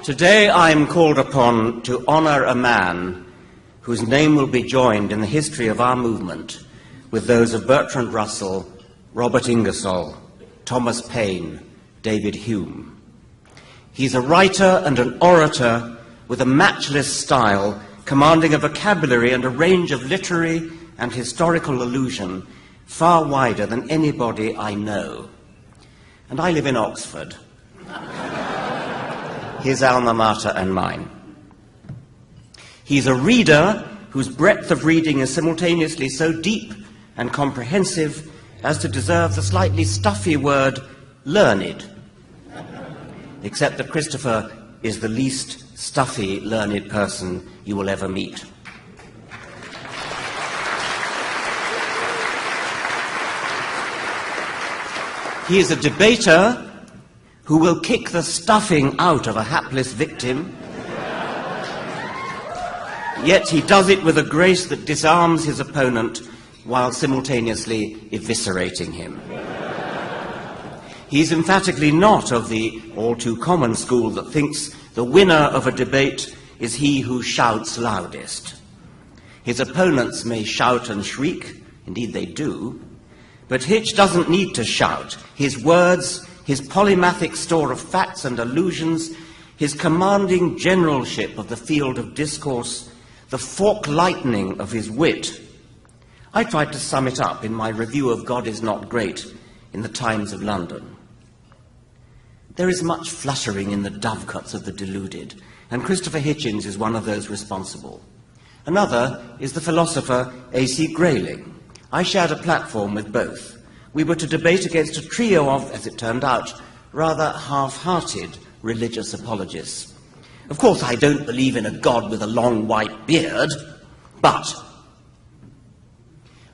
Today I am called upon to honor a man whose name will be joined in the history of our movement with those of Bertrand Russell, Robert Ingersoll, Thomas Paine, David Hume. He's a writer and an orator with a matchless style, commanding a vocabulary and a range of literary and historical allusion far wider than anybody I know. And I live in Oxford, his alma mater and mine. He's a reader whose breadth of reading is simultaneously so deep and comprehensive as to deserve the slightly stuffy word learned, except that Christopher is the least stuffy, learned person you will ever meet. He is a debater who will kick the stuffing out of a hapless victim, yet he does it with a grace that disarms his opponent while simultaneously eviscerating him. He's emphatically not of the all-too-common school that thinks the winner of a debate is he who shouts loudest. His opponents may shout and shriek, indeed they do, but Hitch doesn't need to shout. His words, his polymathic store of facts and allusions, his commanding generalship of the field of discourse, the fork lightning of his wit. I tried to sum it up in my review of God is Not Great in the Times of London. There is much fluttering in the dovecots of the deluded, and Christopher Hitchens is one of those responsible. Another is the philosopher A.C. Grayling. I shared a platform with both. We were to debate against a trio of, as it turned out, rather half-hearted religious apologists. Of course, I don't believe in a God with a long white beard, but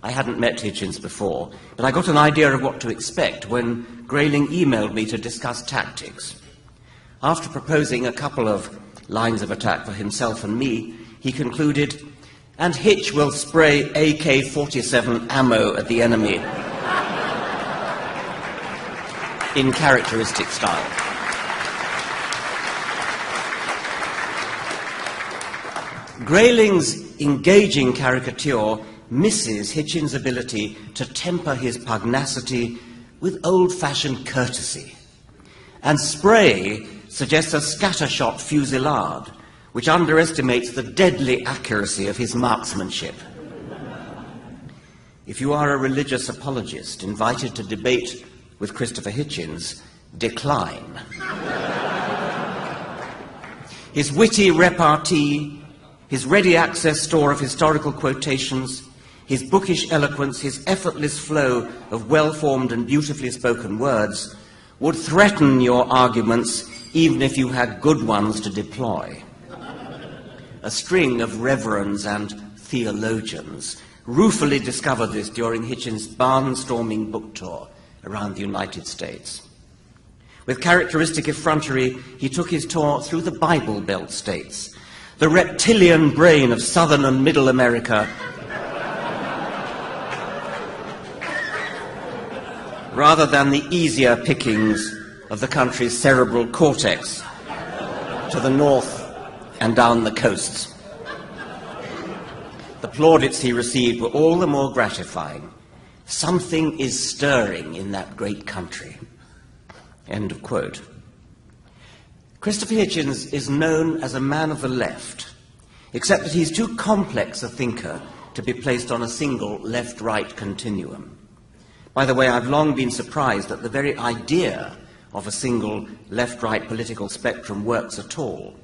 I hadn't met Hitchens before, but I got an idea of what to expect when Grayling emailed me to discuss tactics. After proposing a couple of lines of attack for himself and me, he concluded, "And Hitch will spray AK-47 ammo at the enemy," in characteristic style. Grayling's engaging caricature misses Hitchens' ability to temper his pugnacity with old-fashioned courtesy. And spray suggests a scattershot fusillade, which underestimates the deadly accuracy of his marksmanship. If you are a religious apologist invited to debate with Christopher Hitchens, decline. His witty repartee, his ready access store of historical quotations, his bookish eloquence, his effortless flow of well-formed and beautifully spoken words would threaten your arguments even if you had good ones to deploy. A string of reverends and theologians ruefully discovered this during Hitchens' barnstorming book tour around the United States. With characteristic effrontery, he took his tour through the Bible Belt states, the reptilian brain of Southern and Middle America, rather than the easier pickings of the country's cerebral cortex to the north and down the coasts. The plaudits he received were all the more gratifying. Something is stirring in that great country. End of quote. Christopher Hitchens is known as a man of the left, except that he's too complex a thinker to be placed on a single left-right continuum. By the way, I've long been surprised that the very idea of a single left-right political spectrum works at all.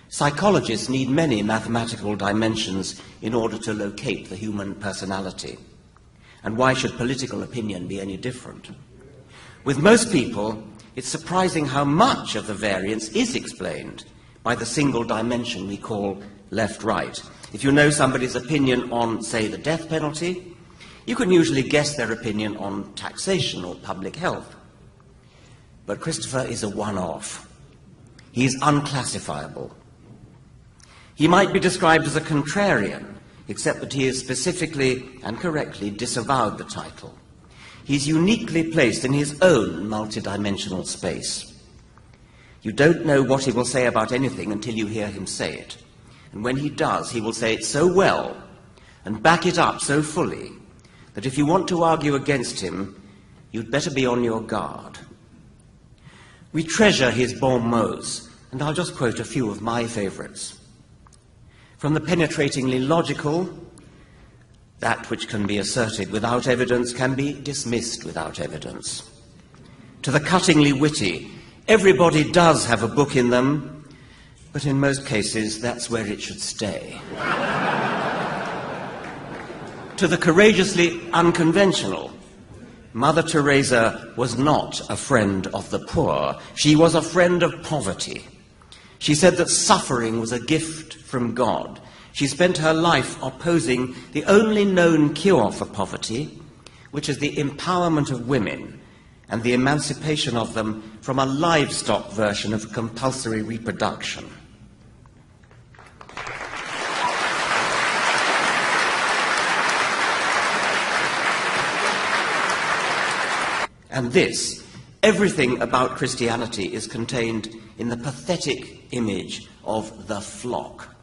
Psychologists need many mathematical dimensions in order to locate the human personality. And why should political opinion be any different? With most people, it's surprising how much of the variance is explained by the single dimension we call left-right. If you know somebody's opinion on, say, the death penalty, you can usually guess their opinion on taxation or public health. But Christopher is a one-off. He is unclassifiable. He might be described as a contrarian, except that he has specifically and correctly disavowed the title. He's uniquely placed in his own multidimensional space. You don't know what he will say about anything until you hear him say it. And when he does, he will say it so well and back it up so fully that if you want to argue against him, you'd better be on your guard. We treasure his bon mots, and I'll just quote a few of my favourites. From the penetratingly logical, that which can be asserted without evidence can be dismissed without evidence. To the cuttingly witty, everybody does have a book in them, but in most cases that's where it should stay. To the courageously unconventional, Mother Teresa was not a friend of the poor. She was a friend of poverty. She said that suffering was a gift from God. She spent her life opposing the only known cure for poverty, which is the empowerment of women and the emancipation of them from a livestock version of compulsory reproduction. And this, everything about Christianity, is contained in the pathetic image of the flock.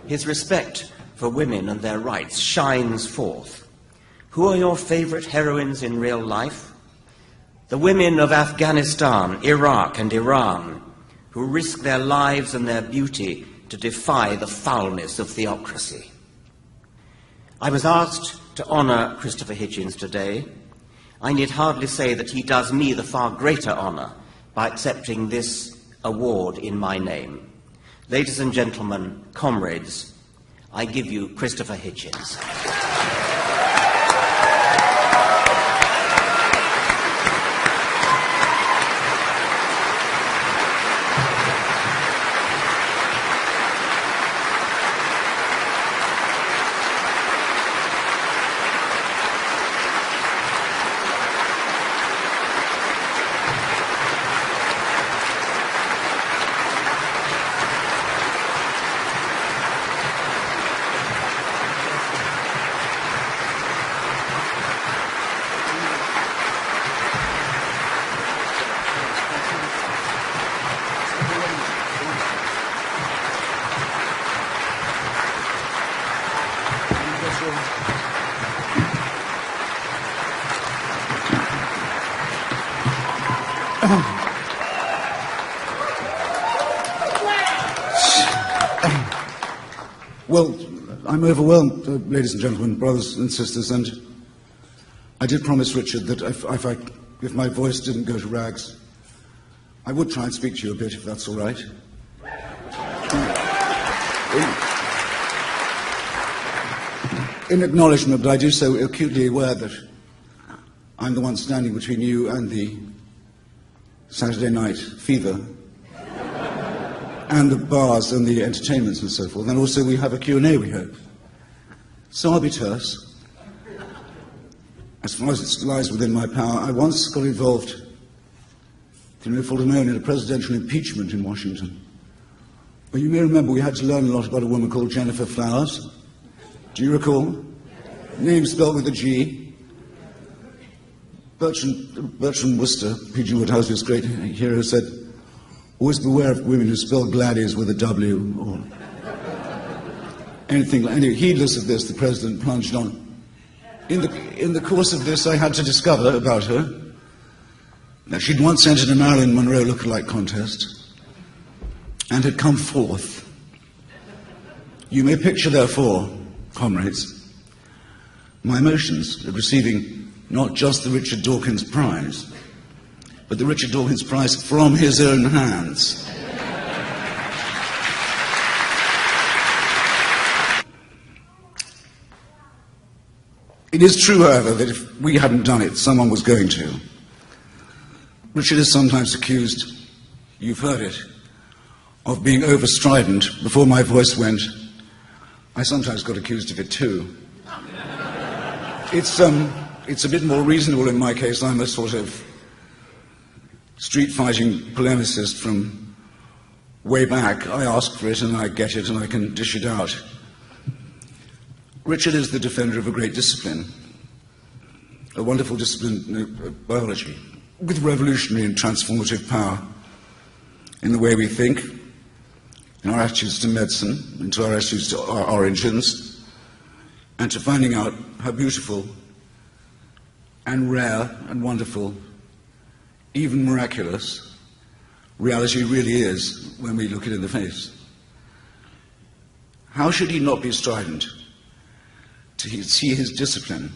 His respect for women and their rights shines forth. Who are your favorite heroines in real life? The women of Afghanistan, Iraq, and Iran, who risk their lives and their beauty to defy the foulness of theocracy. I was asked to honour Christopher Hitchens today. I need hardly say that he does me the far greater honour by accepting this award in my name. Ladies and gentlemen, comrades, I give you Christopher Hitchens. Well, I'm overwhelmed, ladies and gentlemen, brothers and sisters, and I did promise Richard that if my voice didn't go to rags, I would try and speak to you a bit, if that's all right. In acknowledgement, but I do so acutely aware that I'm the one standing between you and the Saturday night fever, and the bars and the entertainments and so forth. And also we have a Q&A, we hope. So I'll be terse. As far as it lies within my power, I once got involved, through no fault of my own, in a presidential impeachment in Washington. Well, you may remember we had to learn a lot about a woman called Jennifer Flowers. Do you recall? Name spelled with a G. Bertrand Worcester, P.G. Woodhouse's great hero, said, always beware of women who spell gladies with a W or anything like that. Anyway, heedless of this, the president plunged on. In the course of this, I had to discover about her that she'd once entered a Marilyn Monroe lookalike contest and had come fourth. You may picture, therefore, comrades, my emotions at receiving not just the Richard Dawkins Prize, but the Richard Dawkins Prize from his own hands. It is true, however, that if we hadn't done it, someone was going to. Richard is sometimes accused, you've heard it, of being overstrident. Before my voice went, I sometimes got accused of it too. It's a bit more reasonable in my case. I'm a sort of street-fighting polemicist from way back. I ask for it and I get it and I can dish it out. Richard is the defender of a great discipline, a wonderful discipline, biology. with revolutionary and transformative power in the way we think, in our attitudes to medicine, into our attitudes to our origins, and to finding out how beautiful and rare and wonderful, even miraculous, reality really is when we look it in the face. How should he not be strident to see his discipline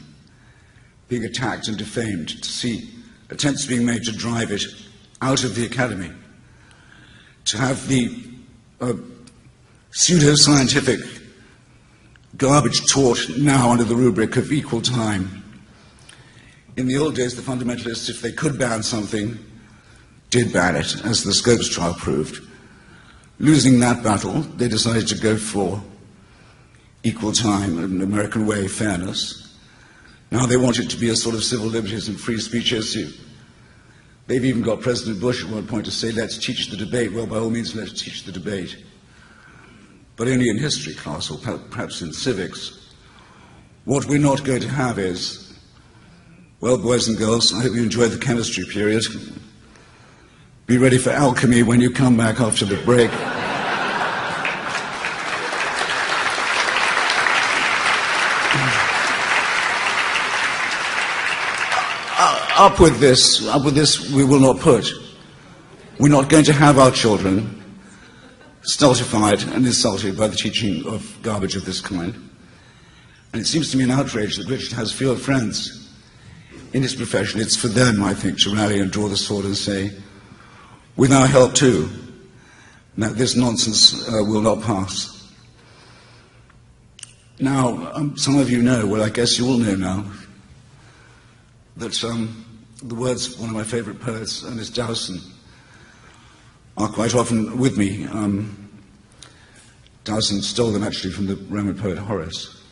being attacked and defamed, to see attempts being made to drive it out of the academy, to have the pseudo-scientific garbage taught now under the rubric of equal time. In the old days, the fundamentalists, if they could ban something, did ban it, as the Scopes trial proved. Losing that battle, they decided to go for equal time, an American way, fairness. Now they want it to be a sort of civil liberties and free speech issue. They've even got President Bush at one point to say, let's teach the debate. Well, by all means, let's teach the debate. But only in history class, or perhaps in civics. What we're not going to have is, well, boys and girls, I hope you enjoyed the chemistry period. Be ready for alchemy when you come back after the break. Up with this we will not put. We're not going to have our children stultified and insulted by the teaching of garbage of this kind. And it seems to me an outrage that Richard has fewer friends in his profession. It's for them, I think, to rally and draw the sword and say, with our help too, that this nonsense will not pass. Now, some of you know, well, I guess you all know now, that the words of one of my favourite poets, Ernest Dowson, are quite often with me. Dowson stole them actually from the Roman poet Horace.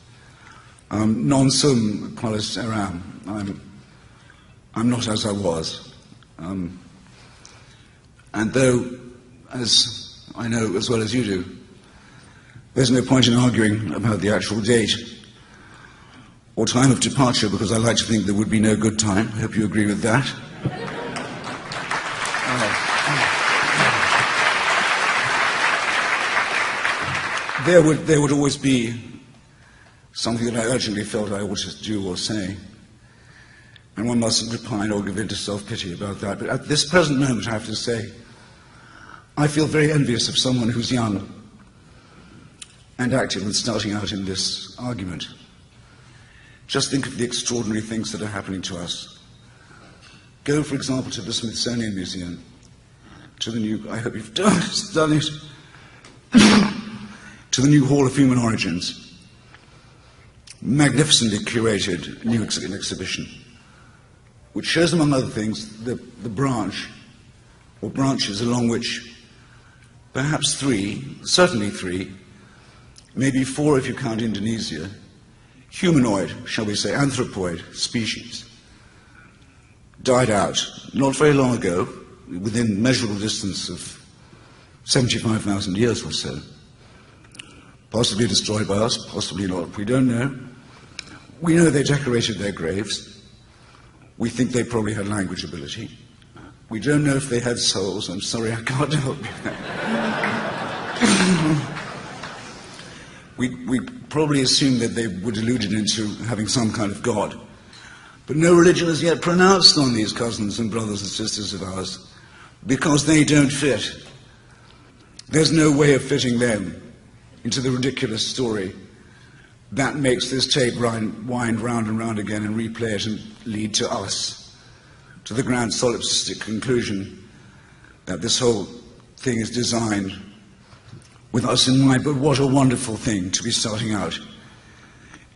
Non sum qualis eram. I'm not as I was. And though, as I know as well as you do, there's no point in arguing about the actual date or time of departure, because I like to think there would be no good time. I hope you agree with that. There would always be something that I urgently felt I ought to do or say, and one mustn't repine or give in to self-pity about that. But at this present moment, I have to say, I feel very envious of someone who's young and active and starting out in this argument. Just think of the extraordinary things that are happening to us. Go, for example, to the Smithsonian Museum, to the new, I hope you've done it, to the new Hall of Human Origins. Magnificently curated new exhibition, which shows, among other things, the branch, or branches along which perhaps certainly three, maybe four if you count Indonesia, humanoid, shall we say, anthropoid species died out not very long ago, within measurable distance of 75,000 years or so. Possibly destroyed by us, possibly not. We don't know. We know they decorated their graves. We think they probably had language ability. We don't know if they had souls. I'm sorry, I can't help you. We probably assumed that they were deluded into having some kind of God. But no religion is yet pronounced on these cousins and brothers and sisters of ours, because they don't fit. There's no way of fitting them into the ridiculous story that makes this tape wind round and round again and replay it and lead to us, to the grand solipsistic conclusion that this whole thing is designed with us in mind. But what a wonderful thing to be starting out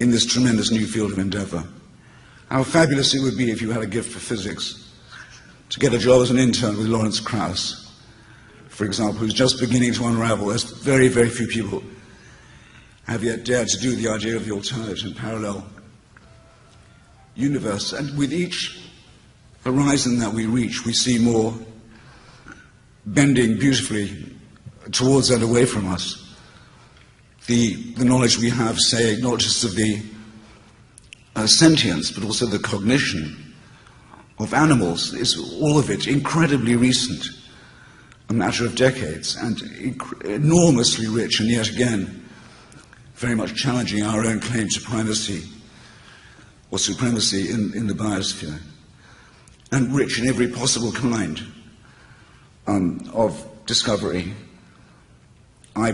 in this tremendous new field of endeavour. How fabulous it would be if you had a gift for physics, to get a job as an intern with Lawrence Krauss, for example, who's just beginning to unravel. There's very, very few people have yet dared to do the idea of the alternate and parallel universe. And with each horizon that we reach, we see more bending beautifully towards and away from us. The knowledge we have, say, not just of the sentience, but also the cognition of animals is all of it incredibly recent, a matter of decades, and enormously rich, and yet again very much challenging our own claim to primacy or supremacy in the biosphere, and rich in every possible kind of discovery. I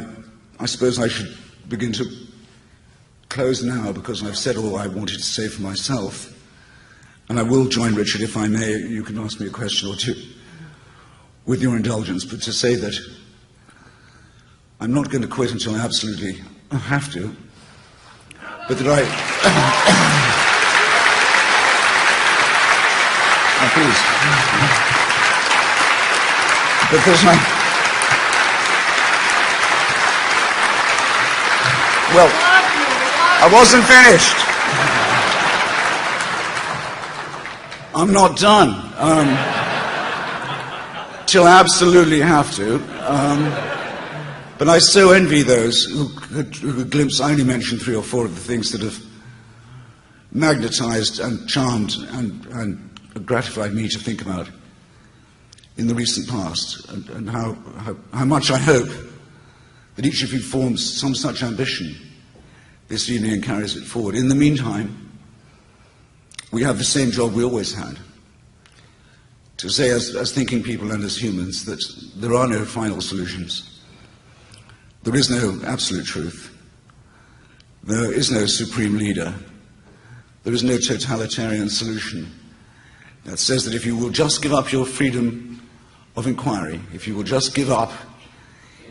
suppose I should begin to close now, because I've said all I wanted to say for myself, and I will join Richard, if I may. You can ask me a question or two, with your indulgence, but to say that I'm not going to quit until I absolutely have to, but that please. Because well, I wasn't finished. I'm not done. Till I absolutely have to. But I so envy those who could glimpse. I only mentioned 3 or 4 of the things that have magnetized and charmed and gratified me to think about in the recent past, and how much I hope that each of you forms some such ambition this evening and carries it forward. In the meantime, we have the same job we always had, to say as thinking people and as humans that there are no final solutions. There is no absolute truth. There is no supreme leader. There is no totalitarian solution that says that if you will just give up your freedom of inquiry, if you will just give up,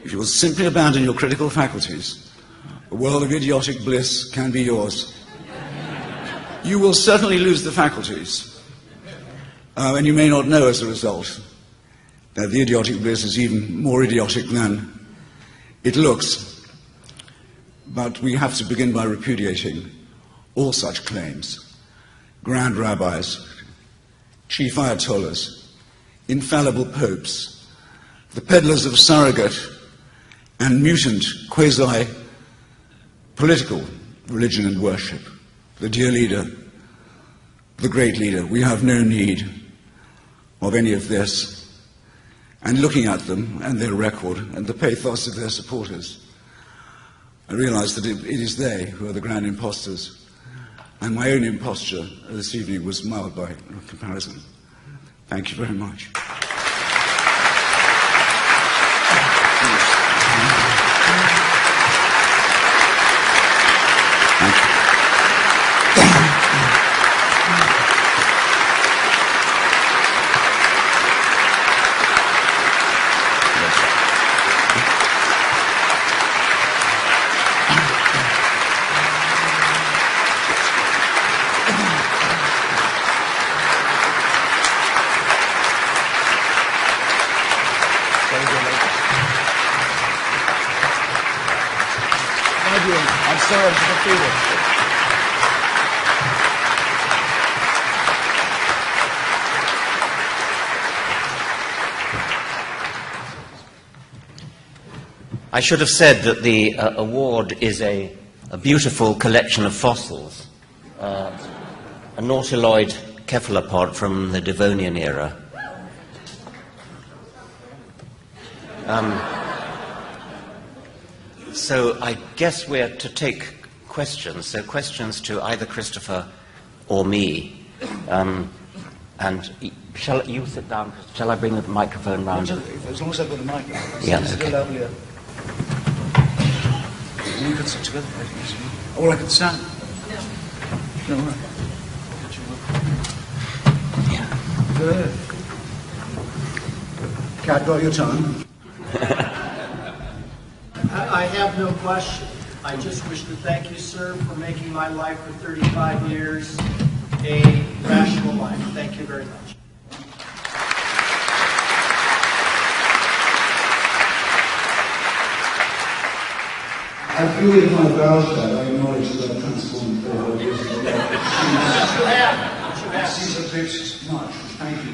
if you will simply abandon your critical faculties, a world of idiotic bliss can be yours. You will certainly lose the faculties, and you may not know as a result that the idiotic bliss is even more idiotic than it looks. But we have to begin by repudiating all such claims. Grand rabbis, chief ayatollahs, infallible popes, the peddlers of surrogate and mutant quasi-political religion and worship. The dear leader, the great leader. We have no need of any of this. And looking at them and their record and the pathos of their supporters, I realize that it is they who are the grand impostors. And my own imposture this evening was mild by comparison. Thank you very much. I'm sorry to defeat it. I should have said that the award is a beautiful collection of fossils, a nautiloid cephalopod from the Devonian era. So I guess we're to take questions. So questions to either Christopher or me. And shall you sit down? Shall I bring the microphone round? As long as I've got a microphone. Yeah, okay. You could sit together. Or I could stand. No, all right. Yeah. Good. Cat got your tongue. I have no question. I just wish to thank you, sir, for making my life for 35 years a rational life. Thank you very much. I feel that if I vouch that, I acknowledge that I've transformed 4 years ago. You have. That seems a bit much. Thank you.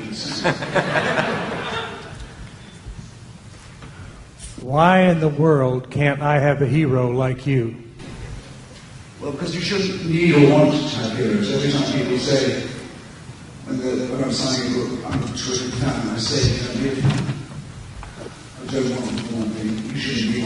Why in the world can't I have a hero like you? Well, because you shouldn't need or want to have heroes. Every time people say, when I'm signing a book. I'm a terrific fan. I say, if I don't want to perform, you shouldn't be